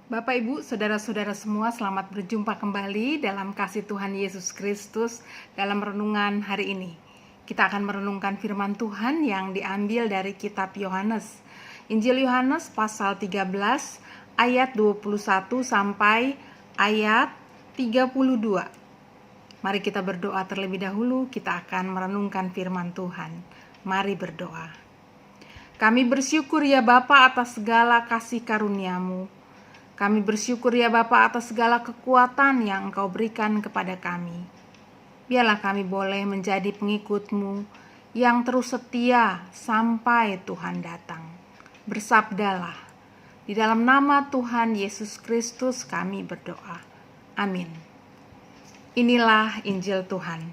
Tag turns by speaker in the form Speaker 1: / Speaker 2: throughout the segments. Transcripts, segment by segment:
Speaker 1: Bapak, Ibu, saudara-saudara semua, selamat berjumpa kembali dalam kasih Tuhan Yesus Kristus dalam renungan hari ini. Kita akan merenungkan firman Tuhan yang diambil dari kitab Yohanes. Injil Yohanes pasal 13 ayat 21 sampai ayat 32. Mari kita berdoa terlebih dahulu, kita akan merenungkan firman Tuhan. Mari berdoa. Kami bersyukur ya Bapa atas segala kasih karunia-Mu. Kami bersyukur ya Bapa atas segala kekuatan yang Engkau berikan kepada kami. Biarlah kami boleh menjadi pengikut-Mu yang terus setia sampai Tuhan datang. Bersabdalah. Di dalam nama Tuhan Yesus Kristus kami berdoa. Amin. Inilah Injil Tuhan.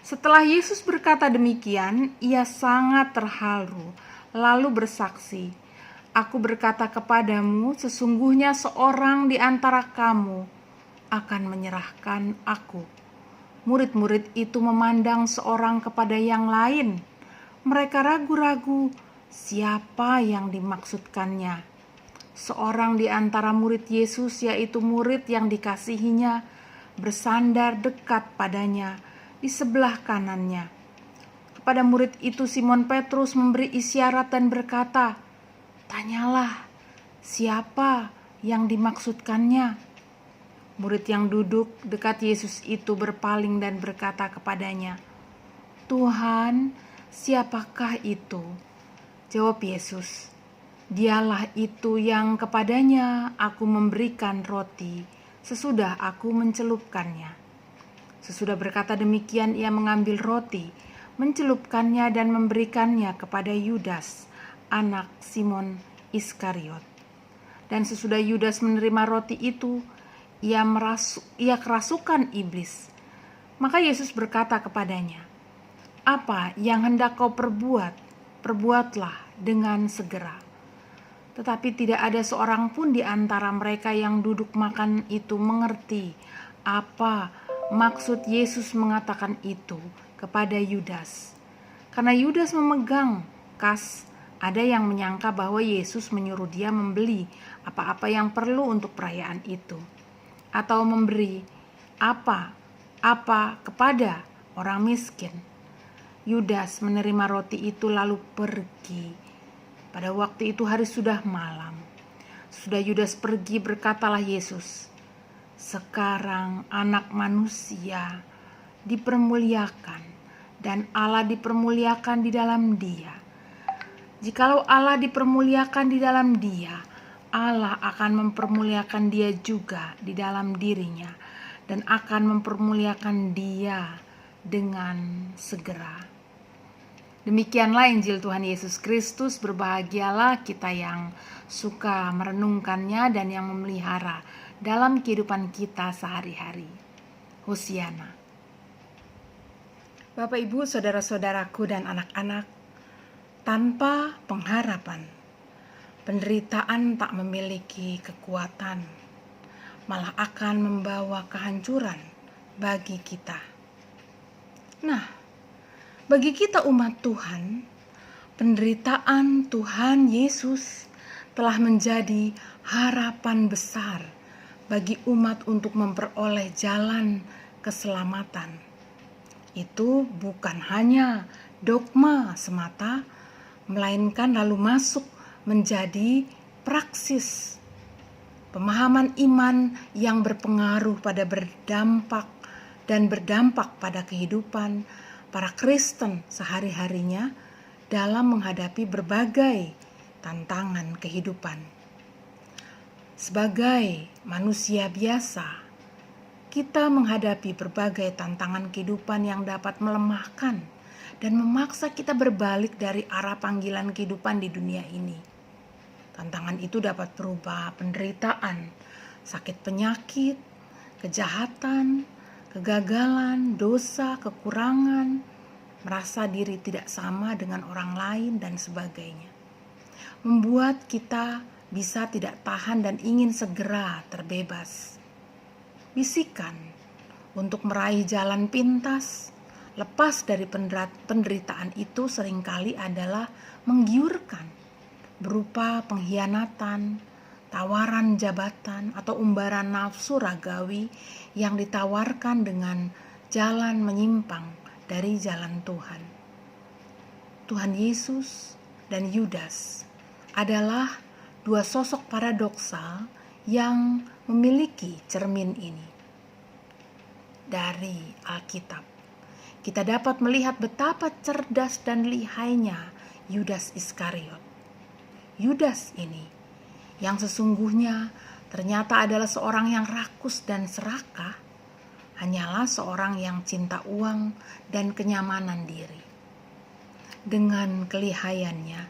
Speaker 1: Setelah Yesus berkata demikian, ia sangat terharu, lalu bersaksi, Aku berkata kepadamu, sesungguhnya seorang di antara kamu akan menyerahkan aku. Murid-murid itu memandang seorang kepada yang lain. Mereka ragu-ragu siapa yang dimaksudkannya. Seorang di antara murid Yesus, yaitu murid yang dikasihinya, bersandar dekat padanya di sebelah kanannya. Kepada murid itu Simon Petrus memberi isyarat dan berkata, Tanyalah, siapa yang dimaksudkannya? Murid yang duduk dekat Yesus itu berpaling dan berkata kepadanya, Tuhan, siapakah itu? Jawab Yesus, Dialah itu yang kepadanya aku memberikan roti sesudah aku mencelupkannya. Sesudah berkata demikian, ia mengambil roti, mencelupkannya dan memberikannya kepada Yudas, anak Simon Iskariot. Dan sesudah Yudas menerima roti itu, ia kerasukan iblis. Maka Yesus berkata kepadanya, Apa yang hendak kau perbuat, perbuatlah dengan segera. Tetapi tidak ada seorang pun di antara mereka yang duduk makan itu mengerti apa maksud Yesus mengatakan itu kepada Yudas. Karena Yudas memegang kas, ada yang menyangka bahwa Yesus menyuruh dia membeli apa-apa yang perlu untuk perayaan itu, atau memberi apa-apa kepada orang miskin. Yudas menerima roti itu lalu pergi. Pada waktu itu hari sudah malam. Sudah Yudas pergi, berkatalah Yesus, Sekarang anak manusia dipermuliakan dan Allah dipermuliakan di dalam dia. Jikalau Allah dipermuliakan di dalam dia, Allah akan mempermuliakan dia juga di dalam dirinya dan akan mempermuliakan dia dengan segera. Demikianlah Injil Tuhan Yesus Kristus. Berbahagialah kita yang suka merenungkannya dan yang memelihara dalam kehidupan kita sehari-hari. Hosiana. Bapak, Ibu, saudara-saudaraku dan anak-anak, tanpa pengharapan, penderitaan tak memiliki kekuatan, malah akan membawa kehancuran bagi kita. Nah, bagi kita umat Tuhan, penderitaan Tuhan Yesus telah menjadi harapan besar bagi umat untuk memperoleh jalan keselamatan. Itu bukan hanya dogma semata, melainkan lalu masuk menjadi praksis pemahaman iman yang berpengaruh pada berdampak pada kehidupan para Kristen sehari-harinya dalam menghadapi berbagai tantangan kehidupan. Sebagai manusia biasa, kita menghadapi berbagai tantangan kehidupan yang dapat melemahkan dan memaksa kita berbalik dari arah panggilan kehidupan di dunia ini. Tantangan itu dapat berupa penderitaan, sakit penyakit, kejahatan, kegagalan, dosa, kekurangan, merasa diri tidak sama dengan orang lain, dan sebagainya. Membuat kita bisa tidak tahan dan ingin segera terbebas. Bisikan untuk meraih jalan pintas, lepas dari penderitaan itu seringkali adalah menggiurkan, berupa pengkhianatan, tawaran jabatan, atau umbaran nafsu ragawi yang ditawarkan dengan jalan menyimpang dari jalan Tuhan. Tuhan Yesus dan Yudas adalah dua sosok paradoksal yang memiliki cermin ini. Dari Alkitab, kita dapat melihat betapa cerdas dan lihainya Yudas Iskariot. Yudas ini yang sesungguhnya ternyata adalah seorang yang rakus dan serakah, hanyalah seorang yang cinta uang dan kenyamanan diri. Dengan kelihayannya,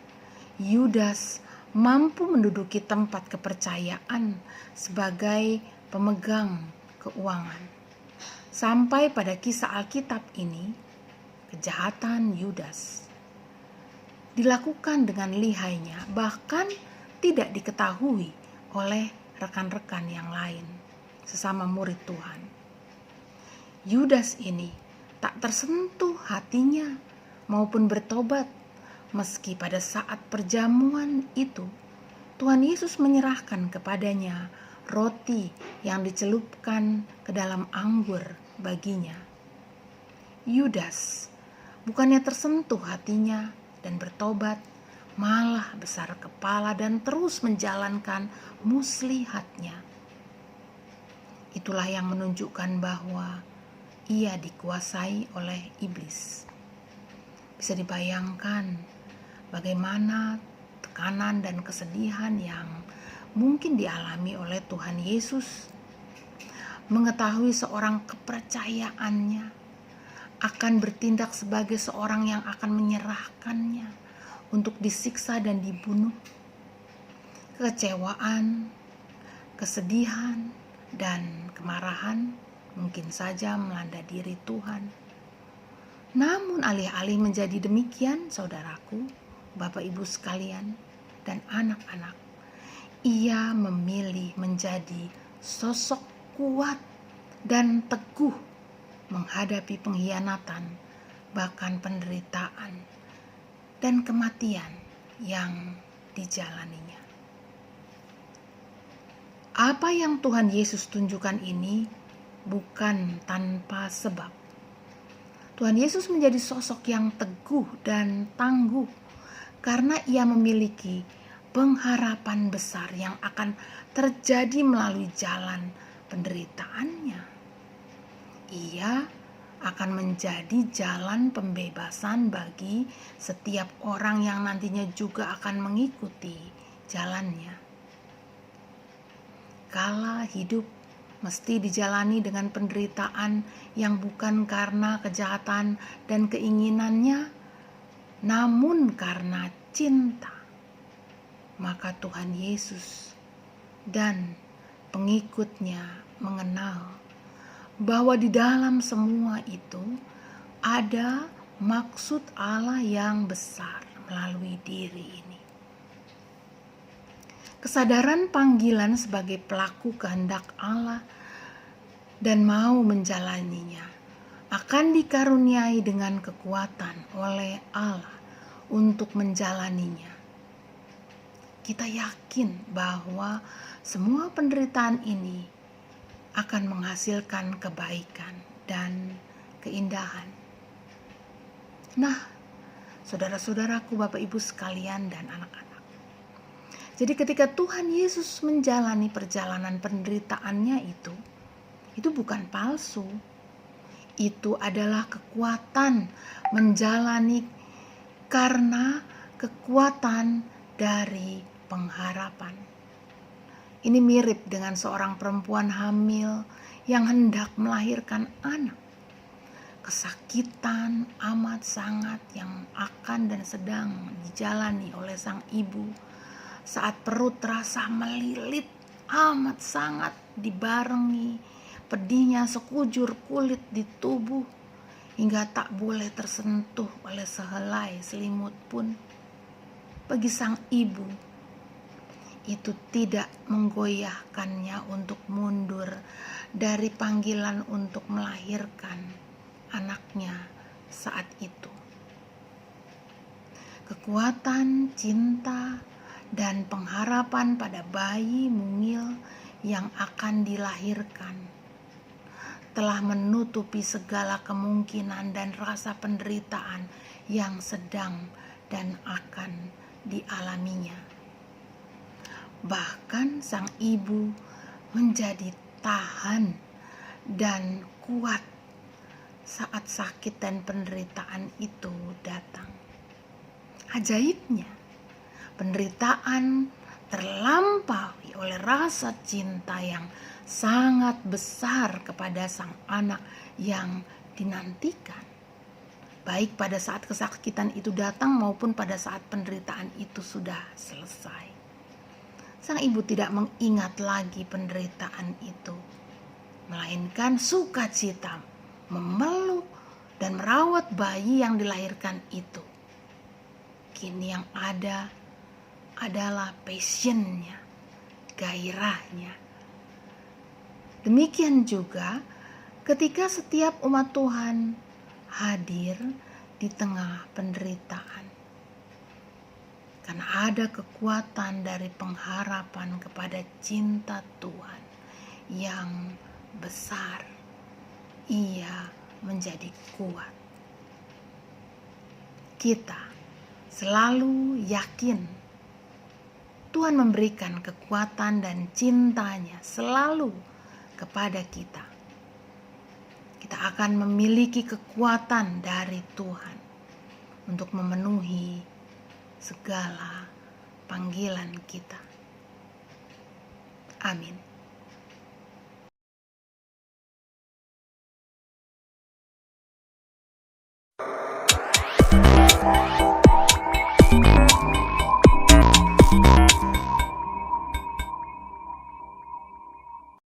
Speaker 1: Yudas mampu menduduki tempat kepercayaan sebagai pemegang keuangan. Sampai pada kisah Alkitab ini, kejahatan Yudas dilakukan dengan lihainya, bahkan tidak diketahui oleh rekan-rekan yang lain, sesama murid Tuhan. Yudas ini tak tersentuh hatinya maupun bertobat, meski pada saat perjamuan itu Tuhan Yesus menyerahkan kepadanya roti yang dicelupkan ke dalam anggur baginya. Yudas bukannya tersentuh hatinya dan bertobat, malah besar kepala dan terus menjalankan muslihatnya. Itulah yang menunjukkan bahwa ia dikuasai oleh iblis. Bisa dibayangkan bagaimana tekanan dan kesedihan yang mungkin dialami oleh Tuhan Yesus mengetahui seorang kepercayaannya akan bertindak sebagai seorang yang akan menyerahkannya untuk disiksa dan dibunuh. Kekecewaan, kesedihan, dan kemarahan mungkin saja melanda diri Tuhan. Namun alih-alih menjadi demikian, saudaraku, Bapak Ibu sekalian, dan anak-anak, ia memilih menjadi sosok kuat dan teguh menghadapi pengkhianatan, bahkan penderitaan dan kematian yang dijalaninya. Apa yang Tuhan Yesus tunjukkan ini bukan tanpa sebab. Tuhan Yesus menjadi sosok yang teguh dan tangguh karena ia memiliki pengharapan besar yang akan terjadi melalui jalan penderitaannya. Ia akan menjadi jalan pembebasan bagi setiap orang yang nantinya juga akan mengikuti jalannya. Kala hidup mesti dijalani dengan penderitaan yang bukan karena kejahatan dan keinginannya, namun karena cinta. Maka Tuhan Yesus dan pengikutnya mengenal bahwa di dalam semua itu ada maksud Allah yang besar melalui diri ini. Kesadaran panggilan sebagai pelaku kehendak Allah dan mau menjalaninya akan dikaruniai dengan kekuatan oleh Allah untuk menjalaninya. Kita yakin bahwa semua penderitaan ini akan menghasilkan kebaikan dan keindahan. Nah, saudara-saudaraku, Bapak Ibu sekalian dan anak-anak, jadi ketika Tuhan Yesus menjalani perjalanan penderitaannya itu bukan palsu. Itu adalah kekuatan menjalani karena kekuatan dari pengharapan. Ini mirip dengan seorang perempuan hamil yang hendak melahirkan anak. Kesakitan amat sangat yang akan dan sedang dijalani oleh sang ibu saat perut terasa melilit amat sangat, dibarengi pedihnya sekujur kulit di tubuh hingga tak boleh tersentuh oleh sehelai selimut pun. Bagi sang ibu, itu tidak menggoyahkannya untuk mundur dari panggilan untuk melahirkan anaknya saat itu. Kekuatan, cinta, dan pengharapan pada bayi mungil yang akan dilahirkan telah menutupi segala kemungkinan dan rasa penderitaan yang sedang dan akan dialaminya. Bahkan sang ibu menjadi tahan dan kuat saat sakit dan penderitaan itu datang. Ajaibnya, penderitaan terlampaui oleh rasa cinta yang sangat besar kepada sang anak yang dinantikan. Baik pada saat kesakitan itu datang maupun pada saat penderitaan itu sudah selesai. Sang ibu tidak mengingat lagi penderitaan itu, melainkan sukacita memeluk dan merawat bayi yang dilahirkan itu. Kini yang ada adalah passionnya, gairahnya. Demikian juga ketika setiap umat Tuhan hadir di tengah penderitaan. Karena ada kekuatan dari pengharapan kepada cinta Tuhan yang besar, ia menjadi kuat. Kita selalu yakin Tuhan memberikan kekuatan dan cintanya selalu kepada kita. Kita akan memiliki kekuatan dari Tuhan untuk memenuhi segala panggilan kita. Amin.